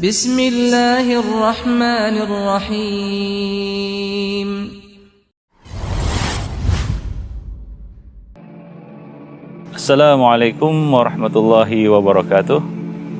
Bismillahirrahmanirrahim. Assalamualaikum warahmatullahi wabarakatuh.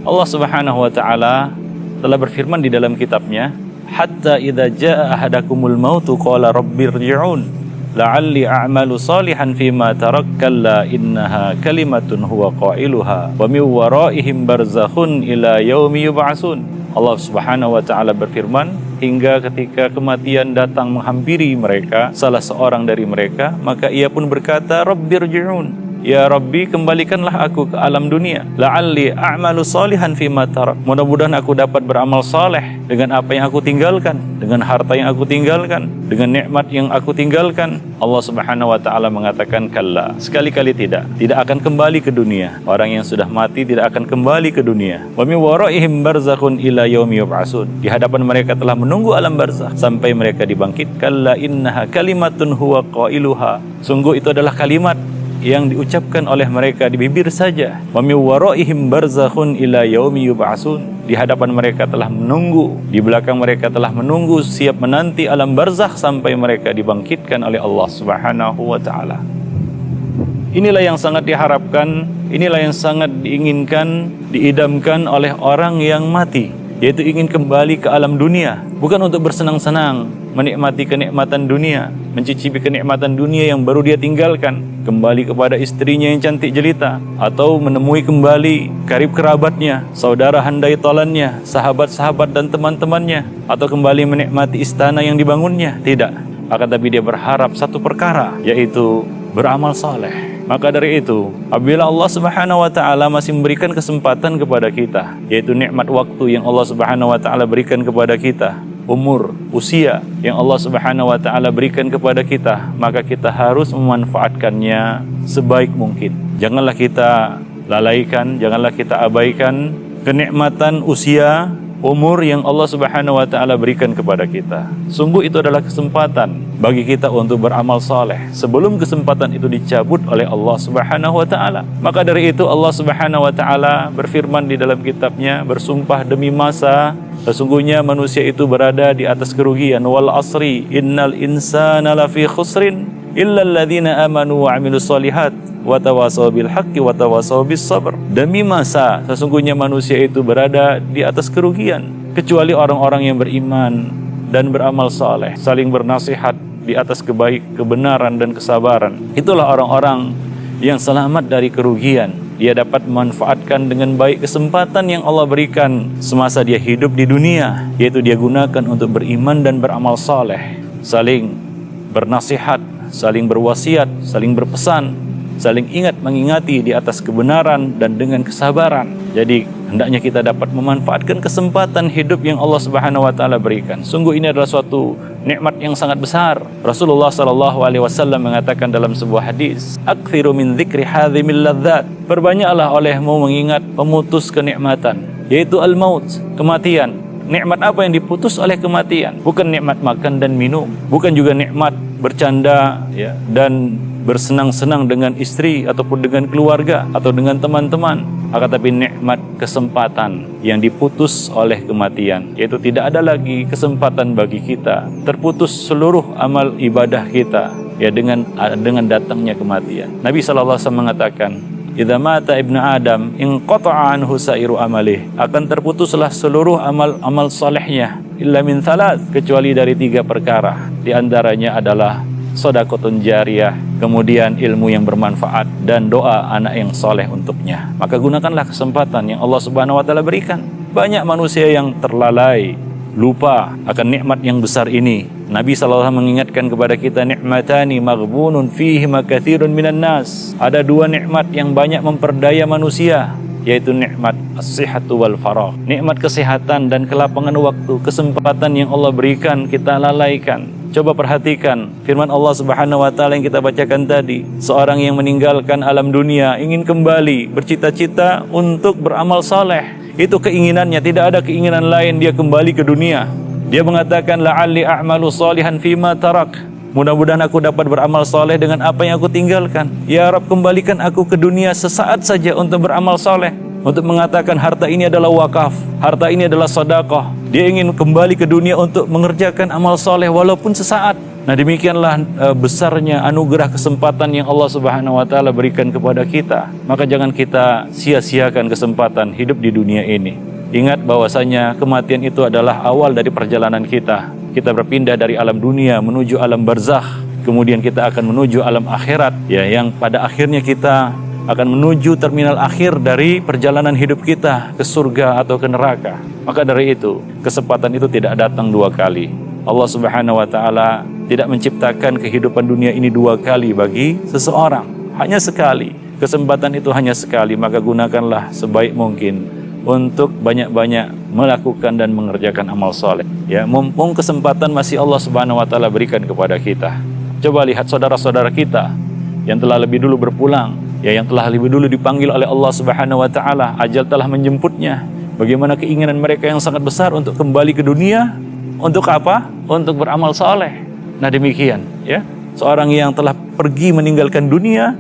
Allah Subhanahu wa taala telah berfirman di dalam kitabnya, hatta idza jaa ahadakumul mautu qala rabbirji'un la'alli a'malu salihan fima tarak kalla innaha kalimatun huwa qailuha wa min waraihim barzakhun ila yaumi yub'atsun. Allah Subhanahu wa taala berfirman, hingga ketika kematian datang menghampiri mereka, salah seorang dari mereka, maka ia pun berkata, rabbirji'un, ya Rabbi, kembalikanlah aku ke alam dunia. La'alli a'malu salihan fima tarak. Mudah-mudahan aku dapat beramal saleh dengan apa yang aku tinggalkan, dengan harta yang aku tinggalkan, dengan nikmat yang aku tinggalkan. Allah Subhanahu wa taala mengatakan, kalla, sekali-kali tidak akan kembali ke dunia. Orang yang sudah mati tidak akan kembali ke dunia. Wa min waraihim barzakhun ila yaumi yub'atsun. Di hadapan mereka telah menunggu alam barzakh sampai mereka dibangkit. Kalla innaha kalimatun huwa qailuha. Sungguh itu adalah kalimat yang diucapkan oleh mereka di bibir saja. Wa min waraihim barzakhun ila yaumi yub'atsun. Di hadapan mereka telah menunggu, di belakang mereka telah menunggu, siap menanti alam barzakh sampai mereka dibangkitkan oleh Allah Subhanahu wa taala. Inilah yang sangat diharapkan, inilah yang sangat diinginkan, diidamkan oleh orang yang mati, yaitu ingin kembali ke alam dunia, bukan untuk bersenang-senang, menikmati kenikmatan dunia, mencicipi kenikmatan dunia yang baru dia tinggalkan, kembali kepada istrinya yang cantik jelita, atau menemui kembali karib kerabatnya, saudara handai tolannya, sahabat-sahabat dan teman-temannya, atau kembali menikmati istana yang dibangunnya. Tidak, akan tapi dia berharap satu perkara, yaitu beramal saleh. Maka dari itu, apabila Allah Subhanahu wa taala masih memberikan kesempatan kepada kita, yaitu nikmat waktu yang Allah Subhanahu wa taala berikan kepada kita, umur, usia yang Allah Subhanahu wa taala berikan kepada kita, maka kita harus memanfaatkannya sebaik mungkin. Janganlah kita lalaikan, janganlah kita abaikan kenikmatan usia, umur yang Allah Subhanahu wa taala berikan kepada kita. Sungguh itu adalah kesempatan bagi kita untuk beramal saleh sebelum kesempatan itu dicabut oleh Allah Subhanahu wa taala. Maka dari itu Allah Subhanahu wa taala berfirman di dalam kitabnya, bersumpah demi masa, sesungguhnya manusia itu berada di atas kerugian. Wal asri innal insana lafi khusrin illa alladhina amanu wa amilus solihat wa tawasaw bil haqqi wa tawasaw bis sabr. Demi masa, sesungguhnya manusia itu berada di atas kerugian kecuali orang-orang yang beriman dan beramal saleh, saling bernasihat di atas kebenaran dan kesabaran. Itulah orang-orang yang selamat dari kerugian. Dia dapat memanfaatkan dengan baik kesempatan yang Allah berikan semasa dia hidup di dunia, yaitu dia gunakan untuk beriman dan beramal saleh, saling bernasihat, saling berwasiat, saling berpesan, saling ingat mengingati di atas kebenaran dan dengan kesabaran. Jadi hendaknya kita dapat memanfaatkan kesempatan hidup yang Allah Subhanahu wa taala berikan. Sungguh ini adalah suatu nikmat yang sangat besar. Rasulullah sallallahu alaihi wasallam mengatakan dalam sebuah hadis, "Aktsiru min dzikri hadzimil ladzat." Perbanyaklah olehmu mengingat pemutus kenikmatan, yaitu al-maut, kematian. Nikmat apa yang diputus oleh kematian? Bukan nikmat makan dan minum, bukan juga nikmat bercanda ya, dan bersenang-senang dengan istri ataupun dengan keluarga atau dengan teman-teman, akan tapi nikmat kesempatan yang diputus oleh kematian, yaitu tidak ada lagi kesempatan bagi kita, terputus seluruh amal ibadah kita ya dengan datangnya kematian. Nabi sallallahu alaihi wasallam mengatakan, idza mata ibnu adam inqata'a anhu sa'iru amalih, akan terputuslah seluruh amal salehnya illa min thalath, kecuali dari 3 perkara. Di antaranya adalah sedekahun jariyah, kemudian ilmu yang bermanfaat dan doa anak yang soleh untuknya. Maka gunakanlah kesempatan yang Allah Subhanahu wa taala berikan. Banyak manusia yang terlalai, lupa akan nikmat yang besar ini. Nabi SAW mengingatkan kepada kita, nikmatani maghbunun fihi makathirun minan nas. Ada 2 nikmat yang banyak memperdaya manusia, yaitu nikmat as-sihhatu wal faragh. Nikmat kesehatan dan kelapangan waktu, kesempatan yang Allah berikan kita lalaikan. Coba perhatikan firman Allah Subhanahu wa taala yang kita bacakan tadi. Seorang yang meninggalkan alam dunia ingin kembali, bercita-cita untuk beramal saleh. Itu keinginannya, tidak ada keinginan lain dia kembali ke dunia. Dia mengatakan la'alli a'malu salihan fima tarak. Mudah-mudahan aku dapat beramal saleh dengan apa yang aku tinggalkan. Ya Rabb, kembalikan aku ke dunia sesaat saja untuk beramal saleh. untuk mengatakan harta ini adalah wakaf, harta ini adalah sedekah. Dia ingin kembali ke dunia untuk mengerjakan amal soleh walaupun sesaat. Nah, demikianlah besarnya anugerah kesempatan yang Allah Subhanahu wa taala berikan kepada kita. Maka jangan kita sia-siakan kesempatan hidup di dunia ini. Ingat bahwasanya kematian itu adalah awal dari perjalanan kita. Kita berpindah dari alam dunia menuju alam barzakh. Kemudian kita akan menuju alam akhirat, ya, yang pada akhirnya kita akan menuju terminal akhir dari perjalanan hidup kita ke surga atau ke neraka. Maka dari itu, kesempatan itu tidak datang dua kali. Allah Subhanahu wa taala tidak menciptakan kehidupan dunia ini dua kali bagi seseorang, hanya sekali. Kesempatan itu hanya sekali, maka gunakanlah sebaik mungkin untuk banyak-banyak melakukan dan mengerjakan amal soleh. Ya, mumpung kesempatan masih Allah Subhanahu wa taala berikan kepada kita. Coba lihat saudara-saudara kita yang telah lebih dulu berpulang, ya, yang telah lebih dulu dipanggil oleh Allah Subhanahu wa taala, ajal telah menjemputnya. Bagaimana keinginan mereka yang sangat besar untuk kembali ke dunia. Untuk apa? Untuk beramal soleh. Nah, demikian, ya. Seorang yang telah pergi meninggalkan dunia,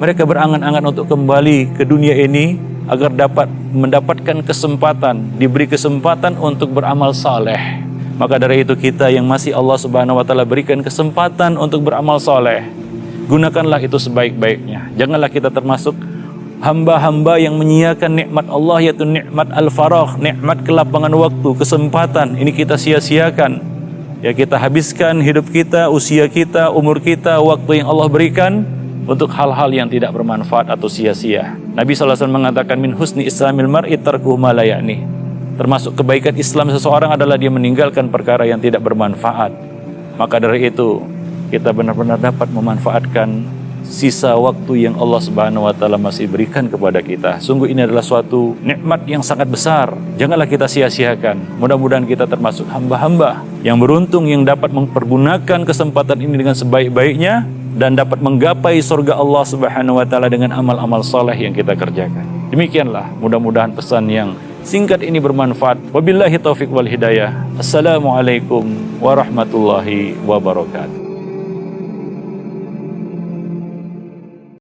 mereka berangan-angan untuk kembali ke dunia ini agar dapat mendapatkan kesempatan, diberi kesempatan untuk beramal soleh. Maka dari itu kita yang masih Allah Subhanahu wa taala berikan kesempatan untuk beramal soleh, gunakanlah itu sebaik-baiknya. Janganlah kita termasuk hamba-hamba yang menyiakan nikmat Allah, yaitu nikmat al-faragh, nikmat kelapangan waktu, kesempatan. Ini kita sia-siakan. Ya, kita habiskan hidup kita, usia kita, umur kita, waktu yang Allah berikan untuk hal-hal yang tidak bermanfaat atau sia-sia. Nabi SAW mengatakan, min husni islamil mar'i tarkuhu ma la ya'ni. Termasuk kebaikan Islam seseorang adalah dia meninggalkan perkara yang tidak bermanfaat. Maka dari itu, kita benar-benar dapat memanfaatkan sisa waktu yang Allah Subhanahu wa taala masih berikan kepada kita. Sungguh ini adalah suatu nikmat yang sangat besar. Janganlah kita sia-siakan. Mudah-mudahan kita termasuk hamba-hamba yang beruntung yang dapat mempergunakan kesempatan ini dengan sebaik-baiknya dan dapat menggapai surga Allah Subhanahu wa taala dengan amal-amal soleh yang kita kerjakan. Demikianlah, mudah-mudahan pesan yang singkat ini bermanfaat. Wabillahi taufiq wal hidayah. Assalamualaikum warahmatullahi wabarakatuh.